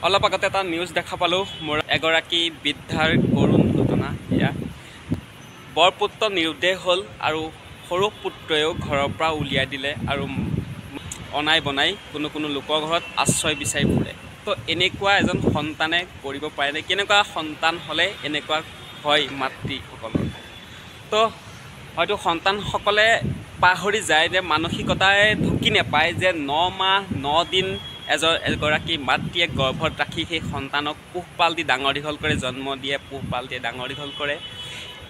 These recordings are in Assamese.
অলপ আগতে এটা নিউজ দেখা পালোঁ মোৰ এগৰাকী বৃদ্ধাৰ কৰুণ ঘটনা। এয়া বৰপুত্ৰ নিৰুদ্দেশ হ'ল আৰু সৰু পুত্ৰয়েও ঘৰৰ পৰা উলিয়াই দিলে আৰু অনাই বনাই কোনো লোকৰ ঘৰত আশ্ৰয় বিচাৰি ফুৰে। তো এনেকুৱা এজন সন্তানে কৰিব পাৰেনে? কেনেকুৱা সন্তান হ'লে এনেকুৱা হয় মাতৃসকলৰ? তো হয়তো সন্তানসকলে পাহৰি যায় যে মানসিকতাই ঢুকি নাপায় যে 9 মাহ 9 দিন এগৰাকী মাতৃয়ে গৰ্ভত ৰাখি সেই সন্তানক পোহপাল দি ডাঙৰ দীঘল কৰে, জন্ম দিয়ে, পোহপাল দিয়ে, ডাঙৰ দীঘল কৰে।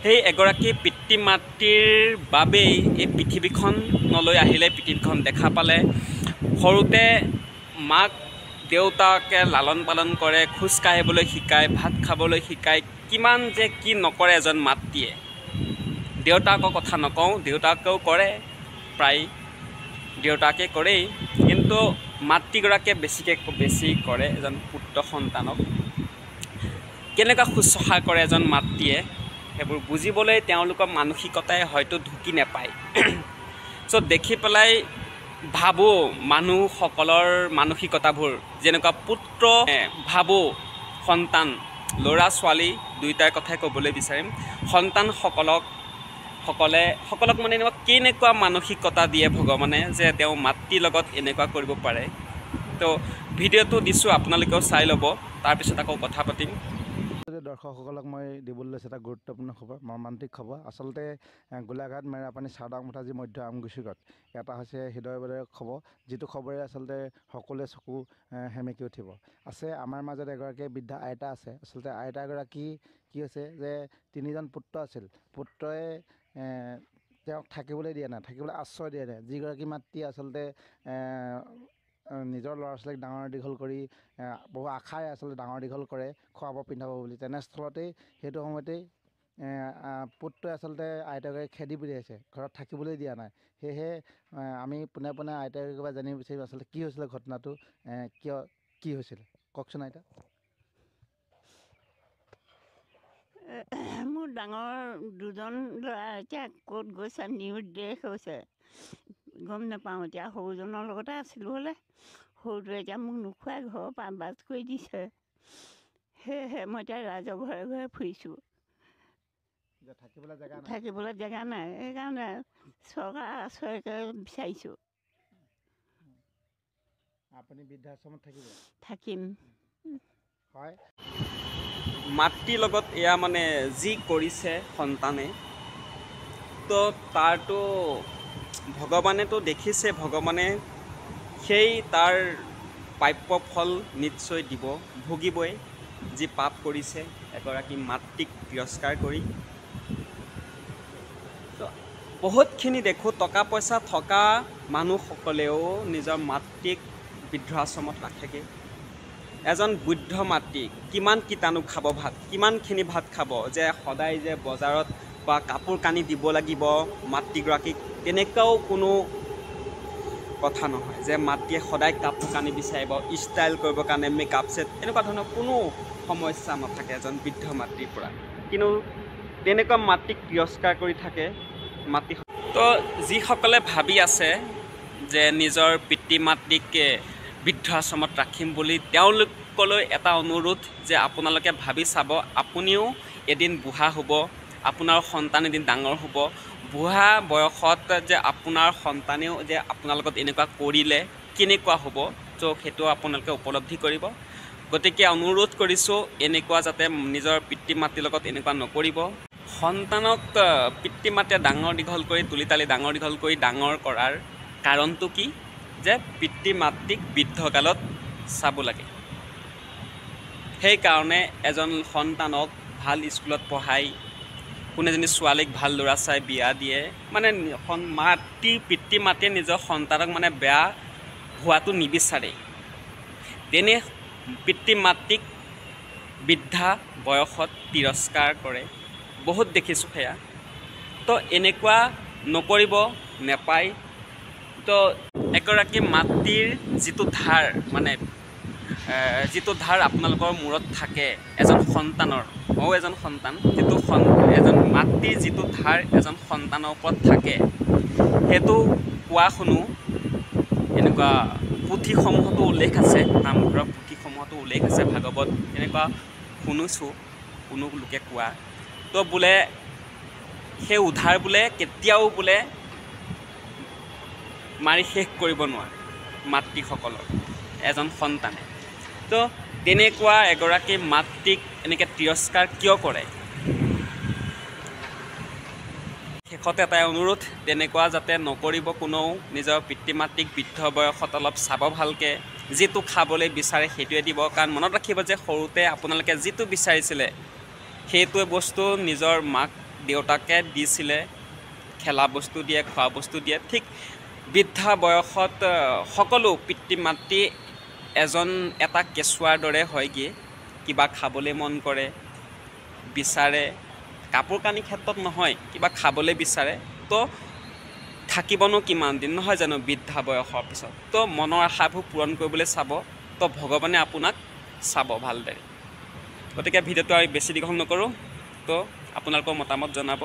সেই এগৰাকী পিতৃ মাতৃৰ বাবেই এই পৃথিৱীখনলৈ আহিলে, পৃথিৱীখন দেখা পালে। সৰুতে মাক দেউতাকে লালন পালন কৰে, খোজ কাঢ়িবলৈ শিকায়, ভাত খাবলৈ শিকায়, কিমান যে কি নকৰে এজন মাতৃয়ে। দেউতাকৰ কথা নকওঁ, দেউতাকেও কৰে, প্ৰায় দেউতাকে কৰেই, কিন্তু মাতৃগৰাকীয়ে বেছি কৰে এজন পুত্ৰ সন্তানক। কেনেকুৱা শুশ্ৰূষা কৰে এজন মাতৃয়ে, সেইবোৰ বুজিবলৈ তেওঁলোকৰ মানসিকতাই হয়তো ঢুকি নাপায়। চ' দেখি পেলাই ভাবোঁ মানুহসকলৰ মানসিকতাবোৰ যেনেকুৱা পুত্ৰ ভাবোঁ সন্তান, ল'ৰা ছোৱালী দুয়োটাৰ কথাই ক'বলৈ বিচাৰিম। সন্তানসকলক মানে এনেকুৱা কেনেকুৱা মানসিকতা দিয়ে ভগৱানে যে তেওঁ মাতৃৰ লগত এনেকুৱা কৰিব পাৰে। তো ভিডিঅ'টো দিছোঁ, আপোনালোকেও চাই ল'ব, তাৰপিছত আকৌ কথা পাতিম। দৰ্শকসকলক মই দিবলৈ লৈছোঁ এটা গুৰুত্বপূৰ্ণ খবৰ, মৰ্মান্তিক খবৰ। আচলতে গোলাঘাট মেৰাপানী চাওদাং মুঠাজী মধ্য আমগুচিগত এটা হৈছে হৃদয়বেদক খবৰ, যিটো খবৰে আচলতে সকলোৱে চকু সেমেকি উঠিব। আছে আমাৰ মাজত এগৰাকী বৃদ্ধা আইতা আছে। আচলতে আইতাগৰাকী কি হৈছে যে 3জন পুত্ৰ আছিল। পুত্ৰই তেওঁক থাকিবলৈ দিয়া নাই, থাকিবলৈ আশ্ৰয় দিয়া নাই। যিগৰাকী মাতৃয়ে আচলতে নিজৰ ল'ৰা ছোৱালীক ডাঙৰ দীঘল কৰি বহু আশাৰে আচলতে ডাঙৰ দীঘল কৰে, খোৱাব পিন্ধাব বুলি। তেনেস্থলতেই সেইটো সময়তেই পুত্ৰই আচলতে আইতাকে খেদি পঠিয়াইছে, ঘৰত থাকিবলৈ দিয়া নাই। সেয়েহে আমি পোনে পোনে আইতাকে কিবা জানিব বিচাৰিম আচলতে কি হৈছিলে ঘটনাটো, কি হৈছিলে কওকচোন আইতা। মোৰ ডাঙৰ 2জন ল'ৰা এতিয়া ক'ত গৈছে, নিৰুদ্দেশ হৈছে, গম নাপাওঁ। এতিয়া সৰুজনৰ লগতে আছিলোঁ হ'লে, সৰুটোৱে এতিয়া মোক নোখোৱাই ঘৰৰ পৰা বাজ কৰি দিছে। সেয়েহে মই এতিয়া ৰাইজৰ ঘৰে ঘৰে ফুৰিছোঁ, থাকিবলৈ জেগা নাই। সেইকাৰণে চৰকাৰ আশ্ৰয়কে বিচাৰিছোঁ। আপুনি বৃদ্ধাশ্ৰমত থাকিম। হয়, মাতৃৰ লগত এয়া মানে যি কৰিছে সন্তানে, তো তাৰতো ভগৱানেতো দেখিছে, ভগৱানে সেই তাৰ প্ৰাপ্য ফল নিশ্চয় দিব, ভুগিবই। যি পাপ কৰিছে এগৰাকী মাতৃক তিৰস্কাৰ কৰি। তো বহুতখিনি দেখোঁ টকা পইচা থকা মানুহসকলেও নিজৰ মাতৃক বৃদ্ধাশ্ৰমত ৰাখেগৈ। এজন বৃদ্ধ মাতৃ কিমান কীটাণু খাব ভাত, কিমানখিনি ভাত খাব, যে সদায় যে বজাৰত বা কাপোৰ কানি দিব লাগিব মাতৃগৰাকীক, তেনেকুৱাও কোনো কথা নহয় যে মাতৃয়ে সদায় কাপোৰ কানি বিচাৰিব, ষ্টাইল কৰিবৰ কাৰণে মেকআপ ছেট, এনেকুৱা ধৰণৰ কোনো সমস্যা নাথাকে এজন বৃদ্ধ মাতৃৰ পৰা। কিন্তু তেনেকুৱা মাতৃক তিৰস্কাৰ কৰি থাকে মাতৃ। তো যিসকলে ভাবি আছে যে নিজৰ পিতৃ মাতৃক বৃদ্ধাশ্ৰমত ৰাখিম বুলি, তেওঁলোকলৈ এটা অনুৰোধ যে আপোনালোকে ভাবি চাব, আপুনিও এদিন বুঢ়া হ'ব, আপোনাৰ সন্তান এদিন ডাঙৰ হ'ব। বুঢ়া বয়সত যে আপোনাৰ সন্তানেও যে আপোনাৰ লগত এনেকুৱা কৰিলে কেনেকুৱা হ'ব, তো সেইটো আপোনালোকে উপলব্ধি কৰিব। গতিকে অনুৰোধ কৰিছোঁ, এনেকুৱা যাতে নিজৰ পিতৃ মাতৃৰ লগত এনেকুৱা নকৰিব। সন্তানক পিতৃ মাতৃয়ে ডাঙৰ দীঘল কৰি, তুলি তালি ডাঙৰ দীঘল কৰি ডাঙৰ কৰাৰ কাৰণটো কি? যে পিতৃ মাতৃক বৃদ্ধকালত চাব লাগে। সেইকাৰণে এজন সন্তানক ভাল স্কুলত পঢ়াই, কোনো এজনী ছোৱালীক ভাল ল'ৰা চাই বিয়া দিয়ে, মানে পিতৃ মাতৃয়ে নিজৰ সন্তানক মানে বেয়া হোৱাটো নিবিচাৰে। তেনে পিতৃ মাতৃক বৃদ্ধা বয়সত তিৰস্কাৰ কৰে, বহুত দেখিছোঁ সেয়া। তো এনেকুৱা নকৰিব, নেপায়। তো এগৰাকী মাতৃৰ যিটো ধাৰ, মানে যিটো ধাৰ আপোনালোকৰ মূৰত থাকে এজন সন্তানৰ, ময়ো এজন সন্তান, এজন মাতৃৰ যিটো ধাৰ এজন সন্তানৰ ওপৰত থাকে, সেইটো কোৱা শুনো। এনেকুৱা পুথিসমূহতো উল্লেখ আছে, নামঘৰৰ পুথিসমূহতো উল্লেখ আছে ভাগৱত তেনেকুৱা শুনিছোঁ কোনো লোকে কোৱা। তো বোলে সেই উধাৰ বোলে কেতিয়াও বোলে মাৰি শেষ কৰিব নোৱাৰে মাতৃসকলক এজন সন্তানে। তো তেনেকুৱা এগৰাকী মাতৃক এনেকৈ তিৰস্কাৰ কিয় কৰে? শেষত এটাই অনুৰোধ, তেনেকুৱা যাতে নকৰিব কোনেও। নিজৰ পিতৃ মাতৃক বৃদ্ধ বয়সত অলপ চাব ভালকৈ, যিটো খাবলৈ বিচাৰে সেইটোৱে দিব। কাৰণ মনত ৰাখিব যে সৰুতে আপোনালোকে যিটো বিচাৰিছিলে সেইটোৱে বস্তু নিজৰ মাক দেউতাকে দিছিলে, খেলা বস্তু দিয়ে, খোৱা বস্তু দিয়ে। ঠিক বৃদ্ধা বয়সত সকলো পিতৃ মাতৃ এটা কেঁচুৱাৰ দৰে হয়গৈ, কিবা খাবলৈ মন কৰে, বিচাৰে। কাপোৰ কানি ক্ষেত্ৰত নহয়, কিবা খাবলৈ বিচাৰে। তো থাকিবনো কিমান দিন নহয় জানো বৃদ্ধা বয়সৰ পিছত। তো মনৰ আশাবোৰ পূৰণ কৰিবলৈ চাব, তো ভগৱানে আপোনাক চাব ভালদৰে। গতিকে ভিডিঅ'টো আৰু বেছি দীঘল নকৰোঁ, তো আপোনালোকৰ মতামত জনাব।